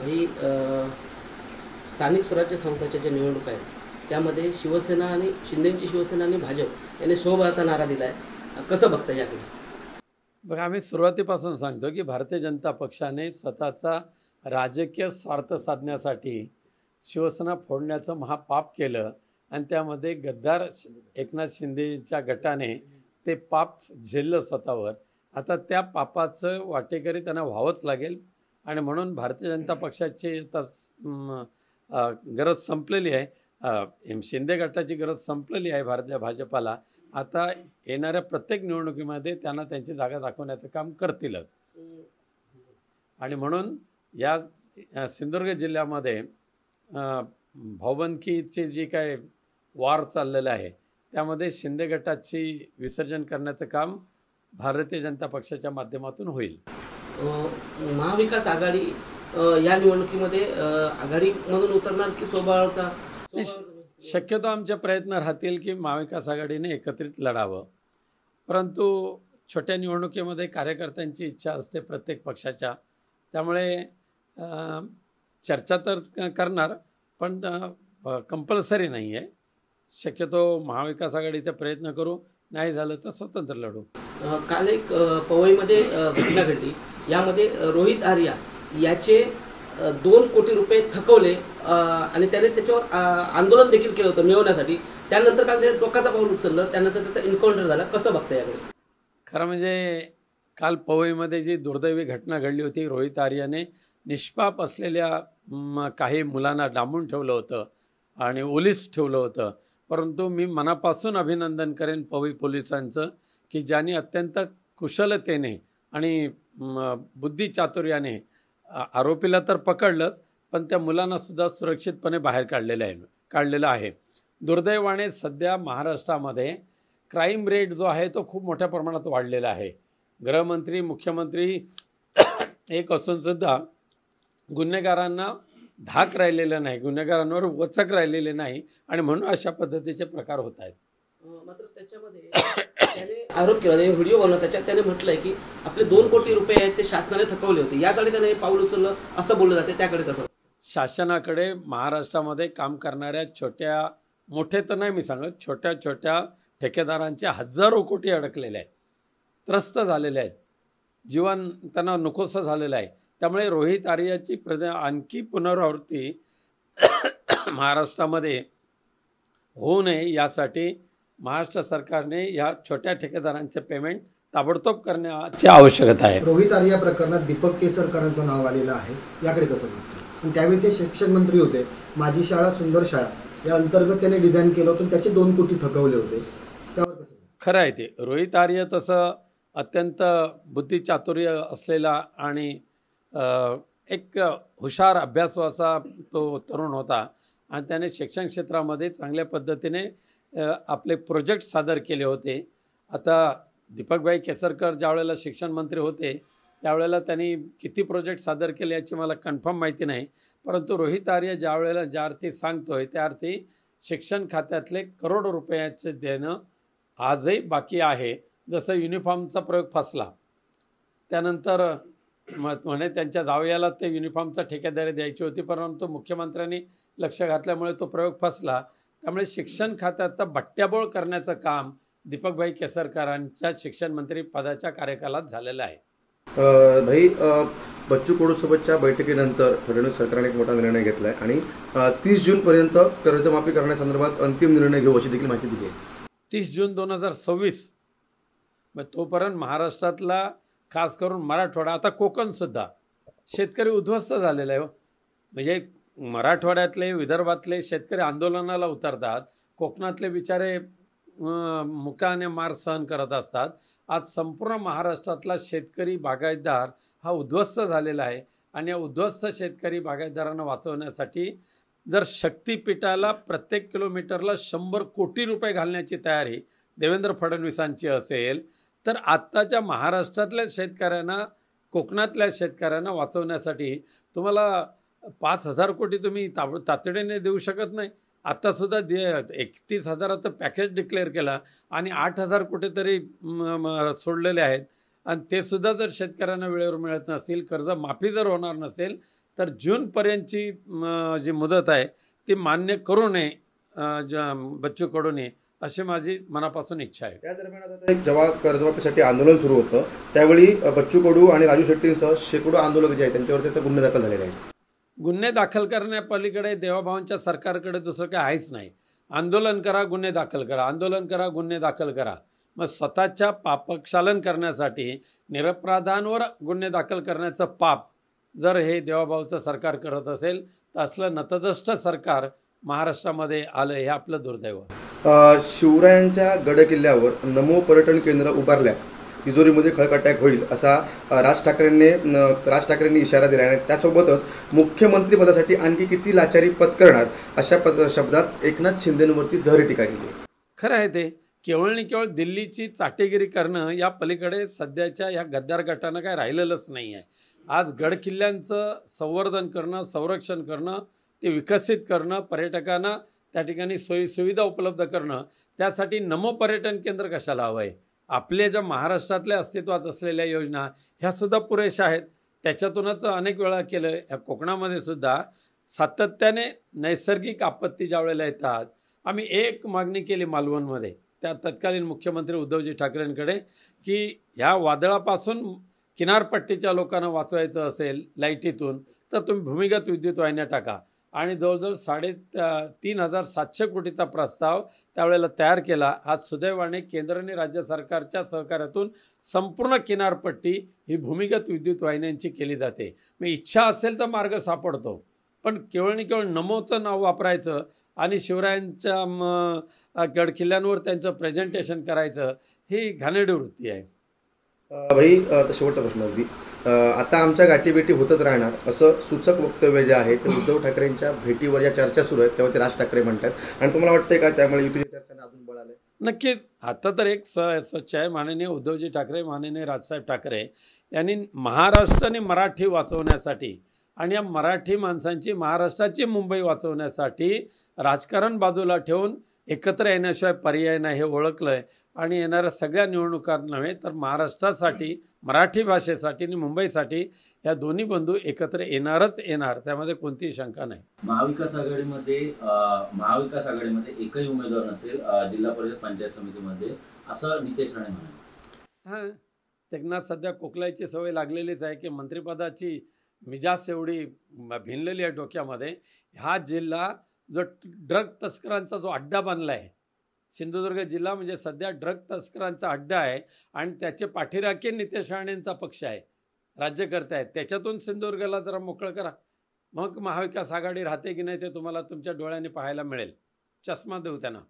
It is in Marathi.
ही स्थानिक स्वराज्य संस्थांच्या ज्या निवडणुका आहेत त्यामध्ये शिवसेना आणि शिंदेची शिवसेना आणि भाजप यांनी स्वबळाचा नारा दिला आहे. कसं बघता याकडे? बघा, आम्ही सुरुवातीपासून सांगतो की भारतीय जनता पक्षाने स्वतःचा राजकीय स्वार्थ साधण्यासाठी शिवसेना फोडण्याचं महापाप केलं आणि त्यामध्ये गद्दार एकनाथ शिंदेच्या गटाने ते पाप झेललं स्वतःवर. आता त्या पापाचं वाटेकरी त्यांना व्हावंच लागेल आणि म्हणून भारतीय जनता पक्षाची आता गरज संपलेली आहे. शिंदे गटाची गरज संपलेली आहे भारतीय भाजपाला. आता येणाऱ्या प्रत्येक निवडणुकीमध्ये त्यांना त्यांची जागा दाखवण्याचं काम करतीलच. आणि म्हणून या सिंधुदुर्ग जिल्ह्यामध्ये भाऊबंदकीची जी काय वार चाललेलं आहे त्यामध्ये शिंदे गटाची विसर्जन करण्याचं काम भारतीय जनता पक्षाच्या माध्यमातून होईल. महाविकास आघाडी या निवडणुकीमध्ये आघाडीमधून उतरणार की स्वबळाचा? शक्यतो आमचे प्रयत्न राहतील की महाविकास आघाडीने एकत्रित लढावं, परंतु छोट्या निवडणुकीमध्ये कार्यकर्त्यांची इच्छा असते प्रत्येक पक्षाच्या. त्यामुळे चर्चा तर करणार पण कंपल्सरी नाही आहे. शक्यतो महाविकास आघाडीचा प्रयत्न करू, नाही झालं तर स्वतंत्र लढू. काल एक पवईमध्ये घटना घडली. यामध्ये रोहित आर्या याचे 2 कोटी रुपये थकवले आणि त्याने त्याच्यावर आंदोलन देखील केलं होतं मिळवण्यासाठी. त्यानंतर काल त्याने टोकाचा पाऊल उचललं, त्यानंतर त्याचा एन्काउंटर झाला. कसं बघता याकडे? खरं म्हणजे काल पवईमध्ये जी दुर्दैवी घटना घडली होती, रोहित आर्याने निष्पाप असलेल्या काही मुलांना डांबून ठेवलं होतं आणि ओलीस ठेवलं होतं. परंतु मी मनापासून अभिनंदन करेन पवई पोलिसांचं की ज्यांनी अत्यंत कुशलतेने आणि बुद्धिचातुर्याने आरोपीला तर पकडलंच पण त्या मुलांनासुद्धा सुरक्षितपणे बाहेर काढलेलं आहे. दुर्दैवाने सध्या महाराष्ट्रामध्ये क्राईम रेट जो आहे तो खूप मोठ्या प्रमाणात वाढलेला आहे. गृहमंत्री मुख्यमंत्री एक असूनसुद्धा गुन्हेगारांना धाक राहिलेलं नाही, गुन्हेगारांवर वचक राहिलेले नाही आणि म्हणून अशा पद्धतीचे प्रकार होत आहेत. मात्र त्याच्यामध्ये त्याने आरोप केला, व्हिडिओ बनवला त्याच्यात त्याने म्हटलंय की आपले 2 कोटी रुपये आहेत ते शासनाने थकवले होते, यासाठी त्याने पाऊल उचललं असं बोललं जाते. त्याकडे कसं? शासनाकडे महाराष्ट्रामध्ये काम करणाऱ्या छोट्या मोठे तर नाही मी सांगत, छोट्या छोट्या ठेकेदारांचे हजारो कोटी अडकलेले आहेत, त्रस्त झालेले आहेत, जीवन त्यांना नकोसं झालेलं आहे. त्यामुळे रोहित आर्याची आणखी पुनरावृत्ती महाराष्ट्रामध्ये होऊ नये यासाठी महाराष्ट्र सरकारने या छोट्या ठेकेदारांचे पेमेंट ताबडतोब करण्याची आवश्यकता आहे. रोहित आर्या प्रकरणात दीपक केसरकरांचं नाव आलेलं आहे, याकडे कसं बघतो? पण त्यावेळी ते शिक्षण मंत्री होते. माझी शाळा सुंदर शाळा या अंतर्गत त्याने डिझाईन केलं होतं, त्याचे 2 कोटी थकवले होते. त्यावर कसं? खरं आहे ते. रोहित आर्य तसं अत्यंत बुद्धिचातुर्य असलेला आणि एक हुशार अभ्यासू असा तो तरुण होता आणि त्याने शिक्षण क्षेत्रामध्ये चांगल्या पद्धतीने आपले प्रोजेक्ट सादर केले होते. आता दीपकभाई केसरकर ज्या वेळेला शिक्षण मंत्री होते त्यावेळेला त्यांनी किती प्रोजेक्ट सादर केले याची मला कन्फर्म माहिती नाही, परंतु रोहित आर्य ज्या वेळेला ज्या अर्थी सांगतोय त्या अर्थी शिक्षण खात्यातले करोडो रुपयाचे देणं आजही बाकी आहे. जसं युनिफॉर्मचा प्रयोग फसला, त्यानंतर म्हणे त्यांच्या जावयाला ते युनिफॉर्मचा ठेकेदारी द्यायची होती, परंतु मुख्यमंत्र्यांनी लक्ष घातल्यामुळे तो प्रयोग फसला. त्यामुळे शिक्षण खात्याचा बट्ट्याबोळ करण्याचं काम दीपकभाई केसरकरांच्या शिक्षण मंत्री पदाच्या कार्यकालात झालेलं आहे. भाई, बच्चू कडूसोबतच्या बैठकीनंतर फडणवीस सरकारने एक मोठा निर्णय घेतला आहे आणि 30 जूनपर्यंत कर्जमाफी करण्यासंदर्भात अंतिम निर्णय घेऊ अशी देखील माहिती दिली आहे. 30 जून 2026 मग तोपर्यंत महाराष्ट्रातला खास करून मराठवाडा, आता कोकणसुद्धा शेतकरी उद्ध्वस्त झालेला आहे. म्हणजे मराठवाड्यातले विदर्भातले शेतकरी आंदोलनाला उतरतात, कोकणातले बिचारे मुकाने मार सहन करत असतात. आज संपूर्ण महाराष्ट्रातला शेतकरी बागायतदार हा उद्ध्वस्त झालेला आहे आणि या उद्ध्वस्त शेतकरी बागायतदारांना वाचवण्यासाठी जर शक्तिपीठाला प्रत्येक किलोमीटरला 100 कोटी रुपये घालण्याची तयारी देवेंद्र फडणवीसांची असेल तर आत्ताच्या महाराष्ट्रातल्या शेतकऱ्यांना, कोकणातल्या शेतकऱ्यांना वाचवण्यासाठी तुम्हाला 5,000 कोटी तुम्ही तातडीने देऊ शकत नाही. आत्तासुद्धा 31,000चं पॅकेज डिक्लेअर केला आणि 8,000 कोटी तरी सोडलेले आहेत आणि ते सुद्धा जर शेतकऱ्यांना वेळेवर मिळत नसतील, कर्जमाफी जर होणार नसेल तर जूनपर्यंतची जी मुदत आहे ती मान्य करू नये बच्चू कडूने, अशी माझी मनापासून इच्छा आहे. या दरम्यान आता जेव्हा कर्जमाफीसाठी आंदोलन सुरू होतं त्यावेळी बच्चू कडू आणि राजू शेट्टींसह शेकडो आंदोलक जे आहेत त्यांच्यावरती आता गुन्हे दाखल झालेले आहेत. गुन्हे दाखल करण्यापलीकडे देवाभावांच्या सरकारकडे दुसरं काही आहेच नाही. आंदोलन करा, गुन्हे दाखल करा, आंदोलन करा, गुन्हे दाखल करा. मग स्वतःच्या पापक्षालन करण्यासाठी निरपराधांवर गुन्हे दाखल करण्याचं पाप जर हे देवाभाऊचं सरकार करत असेल तर असलं नतदष्ट सरकार महाराष्ट्रामध्ये आलं हे आपलं दुर्दैव. शिवरायांच्या गडकिल्ल्यावर नमो पर्यटन केंद्र उभारल्यास तिजोरीमध्ये खळखळाट होईल असा राज ठाकरेंनी इशारा दिला आहे. त्यासोबतच मुख्यमंत्रीपदासाठी आणखी किती लाचारी पत्करणार अशा शब्दात एकनाथ शिंदेंवरती जहरी टीका केली आहे. खरं आहे ते. केवळ आणि केवळ दिल्लीची चाटेगिरी करणं या पलीकडे सध्याच्या या गद्दार गटानं काय राहिलेलंच नाही आहे. आज गडकिल्ल्यांचं संवर्धन करणं, संरक्षण करणं, ते विकसित करणं, पर्यटकांना त्या ठिकाणी सोयीसुविधा उपलब्ध करणं, त्यासाठी नमो पर्यटन केंद्र कशाला हवं आहे. आपल्या ज्या महाराष्ट्रातल्या अस्तित्वात असलेल्या योजना ह्यासुद्धा पुरेशा आहेत. त्याच्यातूनच अनेक वेळा केलं. ह्या कोकणामध्ये सुद्धा सातत्याने नैसर्गिक आपत्ती ज्या वेळेला येतात, आम्ही एक मागणी केली मालवणमध्ये त्या तत्कालीन मुख्यमंत्री उद्धवजी ठाकरेंकडे की ह्या वादळापासून किनारपट्टीच्या लोकांना वाचवायचं असेल लाईटीतून तर तुम्ही भूमिगत विद्युत वाहिन्या टाका. आणि जवळजवळ 3,700 कोटीचा प्रस्ताव त्यावेळेला तयार केला. आज सुदैवाने केंद्र आणि राज्य सरकारच्या सहकार्यातून संपूर्ण किनारपट्टी ही भूमिगत विद्युत वाहिन्यांची केली जाते. मग इच्छा असेल तर मार्ग सापडतो, पण केवळ आणि केवळ नमोचं नाव वापरायचं आणि शिवरायांच्या गडकिल्ल्यांवर त्यांचं प्रेझेंटेशन करायचं ही घाणेरडी वृत्ती आहे. भाई शेवटचा प्रश्न अगदी आता आमच्या गाठीभेटी होतच राहणार असं सूचक वक्तव्य जे आहे ते उद्धव ठाकरेंच्या भेटीवर या चर्चा सुरू आहेत तेव्हा ते राज ठाकरे म्हणतात. आणि तुम्हाला वाटतंय का त्यामुळे युतीच्या चर्चांना अजून बळ आलंय? नक्कीच. आता तर एक स्वच्छ आहे. माननीय उद्धवजी ठाकरे, माननीय राजसाहेब ठाकरे यांनी महाराष्ट्र आणि मराठी वाचवण्यासाठी आणि या मराठी माणसांची, महाराष्ट्राची मुंबई वाचवण्यासाठी राजकारण बाजूला ठेवून एकत्र येण्याशिवाय पर्याय नाही हे ओळखलंय. आणि येणाऱ्या सगळ्या निवडणुकात नव्हे तर महाराष्ट्रासाठी, मराठी भाषेसाठी आणि मुंबईसाठी या दोन्ही बंधू एकत्र येणारच येणार, त्यामध्ये कोणतीही शंका नाही. महाविकास आघाडीमध्ये एकही उमेदवार नसेल जिल्हा परिषद पंचायत समितीमध्ये, असं नितेश राणे म्हणाले. हां, त्यांना सध्या कोकलायची सवय लागलेलीच आहे की मंत्रिपदाची मिजाज एवढी भिनलेली आहे डोक्यामध्ये. हा जिल्हा जो ड्रग तस्करांचा जो अड्डा बनला आहे, सिंधुदुर्ग जिल्हा म्हणजे सध्या ड्रग तस्करांचा अड्डा आहे आणि त्याचे पाठीराखे नितेश राणेंचा पक्ष आहे, राज्यकर्ते आहेत. त्याच्यातून सिंधुदुर्गला जरा मोकळं करा, मग महाविकास आघाडी राहते की नाही ते तुम्हाला तुमच्या डोळ्यांनी पाहायला मिळेल. चष्मा देऊ त्यांना.